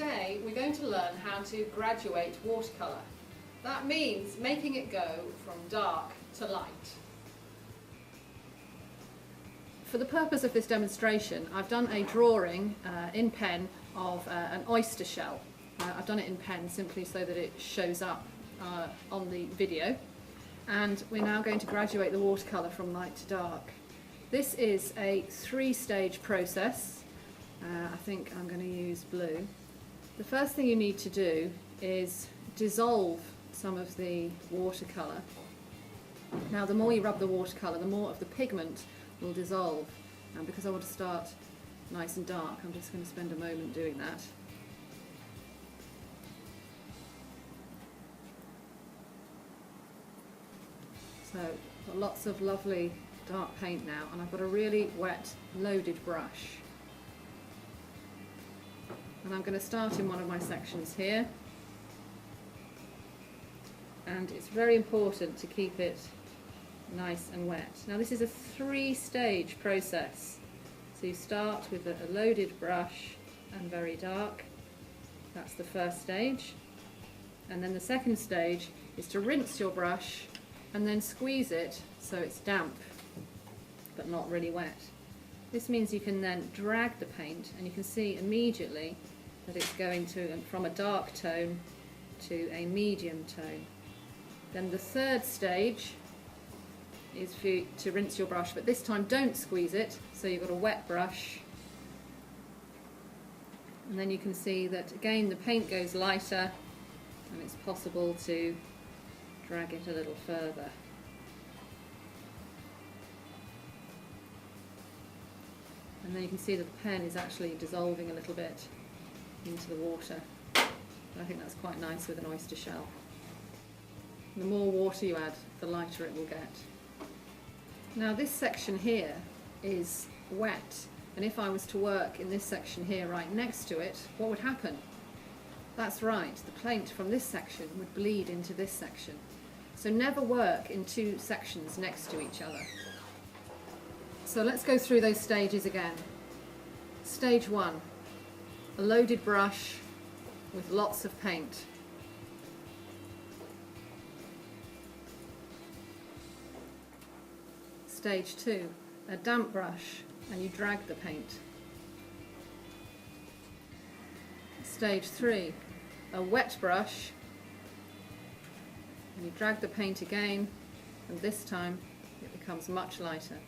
Today we're going to learn how to graduate watercolour. That means making it go from dark to light. For the purpose of this demonstration, I've done a drawing in pen of an oyster shell. I've done it in pen simply so that it shows up on the video. And we're now going to graduate the watercolour from light to dark. This is a 3-stage process. I think I'm going to use blue. The first thing you need to do is dissolve some of the watercolour. Now the more you rub the watercolour, the more of the pigment will dissolve. And because I want to start nice and dark, I'm just going to spend a moment doing that. So I've got lots of lovely dark paint now, and I've got a really wet, loaded brush. And I'm going to start in one of my sections here. And it's very important to keep it nice and wet. Now this is a 3-stage process. So you start with a loaded brush and very dark. That's the first stage. And then the second stage is to rinse your brush and then squeeze it so it's damp but not really wet. This means you can then drag the paint, and you can see immediately that it's going from a dark tone to a medium tone. Then the third stage is for you to rinse your brush, but this time don't squeeze it, so you've got a wet brush. And then you can see that again the paint goes lighter, and it's possible to drag it a little further. And then you can see that the pen is actually dissolving a little bit into the water. I think that's quite nice with an oyster shell. The more water you add, the lighter it will get. Now this section here is wet, and if I was to work in this section here right next to it, what would happen? That's right, the paint from this section would bleed into this section. So never work in 2 sections next to each other. So let's go through those stages again. Stage 1, a loaded brush with lots of paint. Stage 2, a damp brush, and you drag the paint. Stage 3, a wet brush, and you drag the paint again, and this time it becomes much lighter.